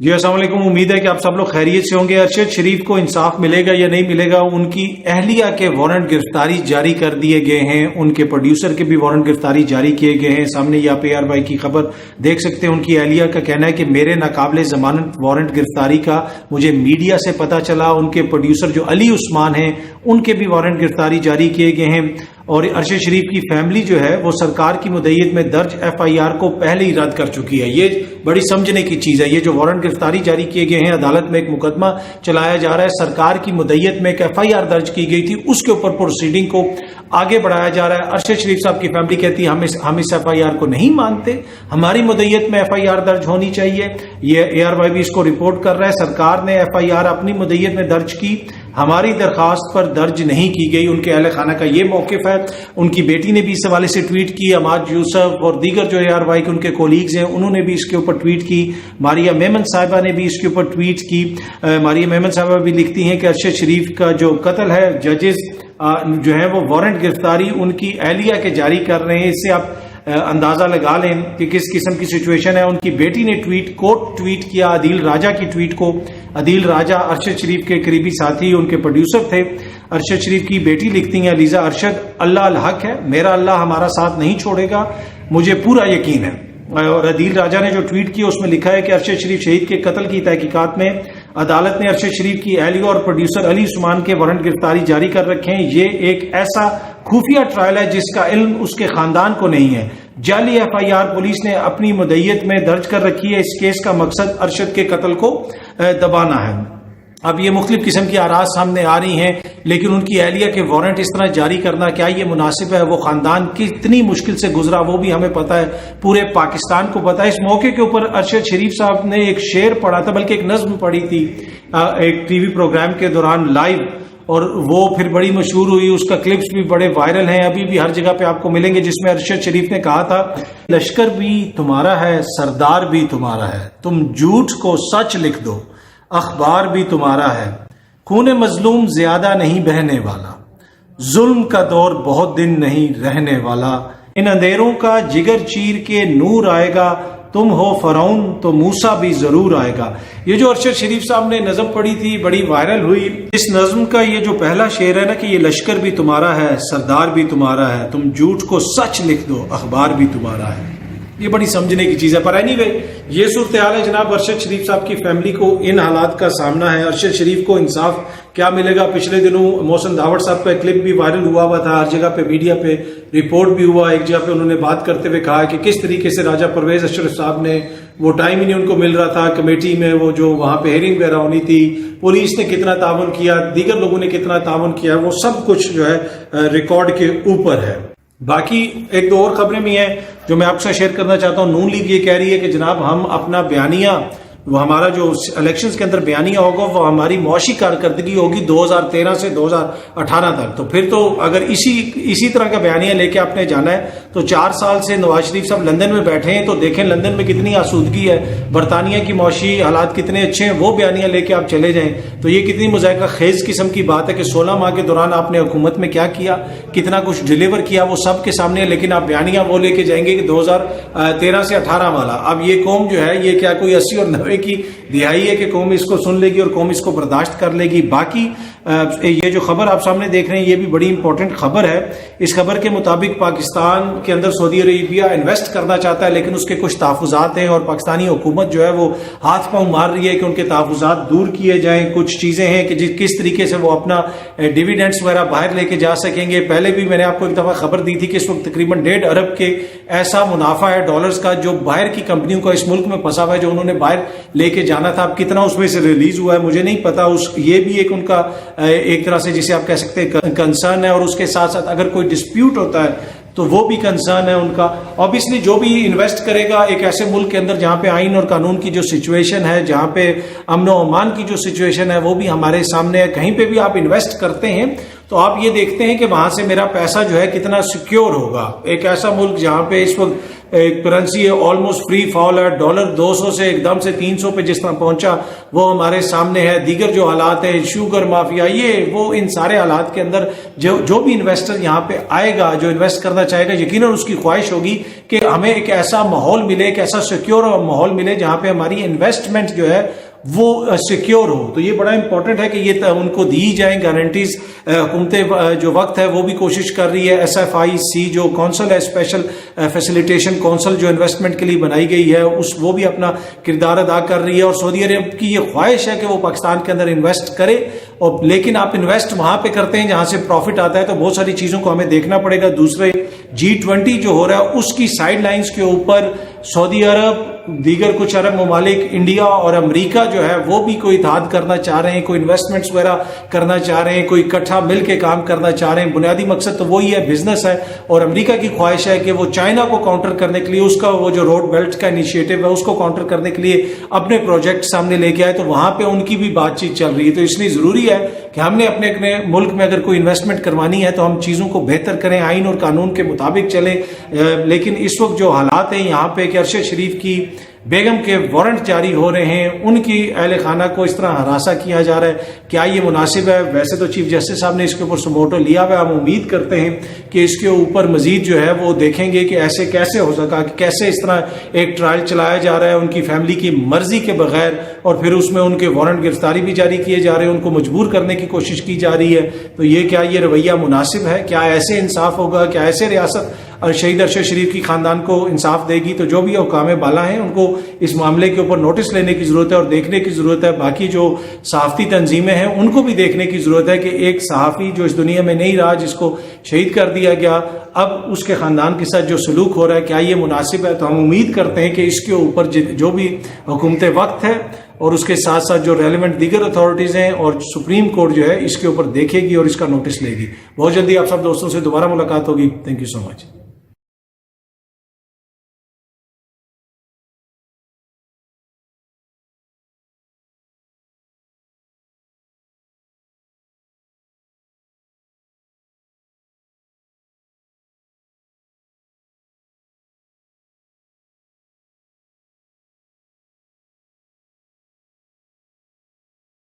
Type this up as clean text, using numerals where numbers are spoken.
جی السلام علیکم، امید ہے کہ آپ سب لوگ خیریت سے ہوں گے۔ ارشد شریف کو انصاف ملے گا یا نہیں ملے گا؟ ان کی اہلیہ کے وارنٹ گرفتاری جاری کر دیے گئے ہیں، ان کے پروڈیوسر کے بھی وارنٹ گرفتاری جاری کیے گئے ہیں۔ سامنے یہ آپ AR کی خبر دیکھ سکتے ہیں۔ ان کی اہلیہ کا کہنا ہے کہ میرے ناقابل ضمانت وارنٹ گرفتاری کا مجھے میڈیا سے پتہ چلا۔ ان کے پروڈیوسر جو علی عثمان ہیں ان کے بھی وارنٹ گرفتاری جاری کیے گئے ہیں، اور ارشد شریف کی فیملی جو ہے وہ سرکار کی مدعیت میں درج FIR کو پہلے ہی رد کر چکی ہے۔ یہ بڑی سمجھنے کی چیز ہے۔ یہ جو وارنٹ گرفتاری جاری کیے گئے ہیں، عدالت میں ایک مقدمہ چلایا جا رہا ہے، سرکار کی مدعیت میں ایک FIR درج کی گئی تھی، اس کے اوپر پروسیڈنگ کو آگے بڑھایا جا رہا ہے۔ ارشد شریف صاحب کی فیملی کہتی ہے ہم اس FIR کو نہیں مانتے، ہماری مدعیت میں FIR درج ہونی چاہیے۔ یہ ARY بھی اس کو رپورٹ کر رہا ہے، سرکار نے FIR اپنی مدعیت میں درج کی، ہماری درخواست پر درج نہیں کی گئی۔ ان کے اہل خانہ کا یہ موقف ہے۔ ان کی بیٹی نے بھی اس حوالے سے ٹویٹ کی، عماد یوسف اور دیگر جو ARY کے ان کے کولیگز ہیں انہوں نے بھی اس کے اوپر ٹویٹ کی، ماریہ میمن صاحبہ نے بھی اس کے اوپر ٹویٹ کی۔ ماریہ میمن صاحبہ بھی لکھتی ہیں کہ ارشد شریف کا جو قتل ہے، ججز جو ہیں وہ وارنٹ گرفتاری ان کی اہلیہ کے جاری کر رہے ہیں۔ اس سے آپ اندازہ لگا لیں کہ کس قسم کی سچویشن ہے۔ ان کی بیٹی نے ٹویٹ کیا عدیل راجہ کی ٹویٹ کو۔ عدیل راجہ ارشد شریف کے قریبی ساتھی، ان کے پروڈیوسر تھے۔ ارشد شریف کی بیٹی لکھتی ہیں علیزہ ارشد، اللہ الحق ہے، میرا اللہ ہمارا ساتھ نہیں چھوڑے گا، مجھے پورا یقین ہے۔ اور عدیل راجہ نے جو ٹویٹ کیا اس میں لکھا ہے کہ ارشد شریف شہید کے قتل کی تحقیقات میں عدالت نے ارشد شریف کی اہلیہ اور پروڈیوسر علی عثمان کے وارنٹ گرفتاری جاری کر رکھے ہیں۔ یہ ایک ایسا خفیہ ٹرائل ہے جس کا علم اس کے خاندان کو نہیں ہے۔ جعلی FIR پولیس نے اپنی مدعیت میں درج کر رکھی ہے۔ اس کیس کا مقصد ارشد کے قتل کو دبانا ہے۔ اب یہ مختلف قسم کی آراز سامنے آ رہی ہیں، لیکن ان کی اہلیہ کے وارنٹ اس طرح جاری کرنا کیا یہ مناسب ہے؟ وہ خاندان کتنی مشکل سے گزرا وہ بھی ہمیں پتہ ہے، پورے پاکستان کو پتہ ہے۔ اس موقع کے اوپر ارشد شریف صاحب نے ایک شعر پڑھا تھا، بلکہ ایک نظم پڑھی تھی ایک TV پروگرام کے دوران لائیو، اور وہ پھر بڑی مشہور ہوئی۔ اس کا کلپس بھی بڑے وائرل ہیں، ابھی بھی ہر جگہ پہ آپ کو ملیں گے، جس میں ارشد شریف نے کہا تھا لشکر بھی تمہارا ہے، سردار بھی تمہارا ہے، تم جھوٹ کو سچ لکھ دو، اخبار بھی تمہارا ہے، خون مظلوم زیادہ نہیں بہنے والا، ظلم کا دور بہت دن نہیں رہنے والا، ان اندھیروں کا جگر چیر کے نور آئے گا، تم ہو فرعون تو موسیٰ بھی ضرور آئے گا۔ یہ جو ارشد شریف صاحب نے نظم پڑھی تھی بڑی وائرل ہوئی۔ اس نظم کا یہ جو پہلا شعر ہے نا کہ یہ لشکر بھی تمہارا ہے، سردار بھی تمہارا ہے، تم جھوٹ کو سچ لکھ دو، اخبار بھی تمہارا ہے، یہ بڑی سمجھنے کی چیز ہے۔ پر اینی وے یہ صورتحال ہے جناب، ارشد شریف صاحب کی فیملی کو ان حالات کا سامنا ہے۔ ارشد شریف کو انصاف کیا ملے گا؟ پچھلے دنوں محسن داوڑ صاحب کا کلپ بھی وائرل ہوا تھا، ہر جگہ پہ میڈیا پہ رپورٹ بھی ہوا۔ ایک جگہ پہ انہوں نے بات کرتے ہوئے کہا کہ کس طریقے سے راجہ پرویز اشرف صاحب نے، وہ ٹائم ہی نہیں ان کو مل رہا تھا کمیٹی میں، وہ جو وہاں پہ ہیئرنگ وغیرہ ہونی تھی، پولیس نے کتنا تعاون کیا، دیگر لوگوں نے کتنا تعاون کیا، وہ سب کچھ جو ہے ریکارڈ کے اوپر ہے۔ باقی ایک دو اور خبریں بھی ہیں جو میں آپ سے شیئر کرنا چاہتا ہوں۔ نون لیگ یہ کہہ رہی ہے کہ جناب ہم اپنا بیانیہ، وہ ہمارا جو الیکشنز کے اندر بیانیہ ہوگا وہ ہماری معاشی کارکردگی ہوگی 2013 سے 2018 تک۔ تو پھر تو اگر اسی طرح کا بیانیہ لے کے آپ نے جانا ہے تو 4 سال سے نواز شریف صاحب لندن میں بیٹھے ہیں، تو دیکھیں لندن میں کتنی آسودگی ہے، برطانیہ کی معاشی حالات کتنے اچھے ہیں، وہ بیانیہ لے کے آپ چلے جائیں تو یہ کتنی مذائقہ خیز قسم کی بات ہے کہ 16 ماہ کے دوران آپ نے حکومت میں کیا کیا، کتنا کچھ ڈیلیور کیا، وہ سب کے سامنے ہے، لیکن آپ بیانیہ وہ لے کے جائیں گے کہ 2013 سے 18 والا۔ اب یہ قوم جو ہے یہ کیا کوئی 80 اور 90 کی دہائی ہے کہ قوم اس کو سن لے گی اور قوم اس کو برداشت کر لے گی؟ باقی یہ جو خبر آپ سامنے دیکھ رہے ہیں یہ بھی بڑی امپورٹنٹ خبر ہے۔ اس خبر کے مطابق پاکستان کے اندر سعودی عربیہ انویسٹ کرنا چاہتا ہے، لیکن اس کے کچھ تحفظات ہیں اور پاکستانی حکومت جو ہے وہ ہاتھ پاؤں مار رہی ہے کہ ان کے تحفظات دور کیے جائیں۔ کچھ چیزیں ہیں کہ کس طریقے سے وہ اپنا ڈیویڈنڈز وغیرہ باہر لے کے جا سکیں گے۔ پہلے بھی میں نے آپ کو ایک دفعہ خبر دی تھی کہ اس وقت تقریباً 1.5 ارب کے ایسا منافع ہے ڈالرز کا جو باہر کی کمپنیوں کا اس ملک میں پھنسا ہوا ہے، جو انہوں نے باہر لے کے جانا تھا۔ اب کتنا اس میں سے ریلیز ہوا ہے مجھے نہیں پتا، یہ بھی ایک ان کا ایک طرح سے جسے آپ کہہ سکتے ہیں کنسرن ہے، اور اس کے ساتھ ساتھ اگر کوئی ڈسپیوٹ ہوتا ہے تو وہ بھی کنسرن ہے ان کا۔ obviously جو بھی انویسٹ کرے گا ایک ایسے ملک کے اندر جہاں پہ آئین اور قانون کی جو سچویشن ہے، جہاں پہ امن و امان کی جو سچویشن ہے وہ بھی ہمارے سامنے ہے، کہیں پہ بھی آپ انویسٹ کرتے ہیں تو آپ یہ دیکھتے ہیں کہ وہاں سے میرا پیسہ جو ہے کتنا سیکیور ہوگا۔ ایک ایسا ملک جہاں پہ اس وقت کرنسی ہے آلموسٹ فری فال ہے, ڈالر 200 سے ایک دم سے 300 پہ جس طرح پہنچا وہ ہمارے سامنے ہے. دیگر جو حالات ہیں, شوگر مافیا, یہ وہ ان سارے حالات کے اندر جو بھی انویسٹر یہاں پہ آئے گا, جو انویسٹ کرنا چاہے گا, یقیناً اس کی خواہش ہوگی کہ ہمیں ایک ایسا ماحول ملے, ایک ایسا سیکیور ماحول ملے جہاں پہ ہماری انویسٹمنٹ جو ہے وہ سیکیور ہو. تو یہ بڑا امپورٹنٹ ہے کہ یہ ان کو دی جائیں گارنٹیز. حکومت جو وقت ہے وہ بھی کوشش کر رہی ہے. SFIC جو کونسل ہے, اسپیشل فیسیلیٹیشن کونسل جو انویسٹمنٹ کے لیے بنائی گئی ہے, وہ بھی اپنا کردار ادا کر رہی ہے. اور سعودی عرب کی یہ خواہش ہے کہ وہ پاکستان کے اندر انویسٹ کرے, اور لیکن آپ انویسٹ وہاں پہ کرتے ہیں جہاں سے پروفٹ آتا ہے, تو بہت ساری چیزوں کو ہمیں دیکھنا پڑے گا. دوسرے G20 جو ہو رہا ہے اس کی سائڈ لائنز کے اوپر سعودی عرب, دیگر کچھ عرب ممالک, انڈیا اور امریکہ جو ہے وہ بھی کوئی اتحاد کرنا چاہ رہے ہیں, کوئی انویسٹمنٹس وغیرہ کرنا چاہ رہے ہیں, کوئی اکٹھا مل کے کام کرنا چاہ رہے ہیں. بنیادی مقصد تو وہی ہے, بزنس ہے. اور امریکہ کی خواہش ہے کہ وہ چائنا کو کاؤنٹر کرنے کے لیے, اس کا وہ جو روڈ بیلٹ کا انیشیٹو ہے اس کو کاؤنٹر کرنے کے لیے اپنے پروجیکٹ سامنے لے کے آئے. تو وہاں پہ ان کی بھی بات چیت چل رہی ہے. تو اس لیے ضروری ہے کہ ہم نے اپنے ملک میں اگر کوئی انویسٹمنٹ کروانی ہے تو ہم چیزوں کو بہتر کریں, آئین اور قانون کے مطابق چلیں. لیکن اس وقت جو حالات ہیں یہاں پہ کہ ارشد شریف کی بیگم کے وارنٹ جاری ہو رہے ہیں, ان کی اہل خانہ کو اس طرح ہراساں کیا جا رہا ہے, کیا یہ مناسب ہے؟ ویسے تو چیف جسٹس صاحب نے اس کے اوپر سموٹو لیا ہوا ہے. ہم امید کرتے ہیں کہ اس کے اوپر مزید جو ہے وہ دیکھیں گے کہ ایسے کیسے ہو سکا, کہ کیسے اس طرح ایک ٹرائل چلایا جا رہا ہے ان کی فیملی کی مرضی کے بغیر, اور پھر اس میں ان کے وارنٹ گرفتاری بھی جاری کیے جا رہے ہیں, ان کو مجبور کرنے کی کوشش کی جا رہی ہے. تو یہ کیا یہ رویہ مناسب ہے؟ کیا ایسے انصاف ہوگا؟ کیا ایسے ریاست شہید ارشد شریف کی خاندان کو انصاف دے گی؟ تو جو بھی حکام بالا ہیں ان کو اس معاملے کے اوپر نوٹس لینے کی ضرورت ہے اور دیکھنے کی ضرورت ہے. باقی جو صحافتی تنظیمیں ہیں ان کو بھی دیکھنے کی ضرورت ہے کہ ایک صحافی جو اس دنیا میں نہیں رہا, جس کو شہید کر دیا گیا, اب اس کے خاندان کے ساتھ جو سلوک ہو رہا ہے کیا یہ مناسب ہے؟ تو ہم امید کرتے ہیں کہ اس کے اوپر جو بھی حکومت وقت ہے اور اس کے ساتھ ساتھ جو ریلیونٹ دیگر اتھارٹیز ہیں اور سپریم کورٹ جو ہے اس کے اوپر دیکھے گی اور اس کا نوٹس لے گی. بہت جلدی آپ سب دوستوں سے دوبارہ ملاقات ہوگی. Thank you so much.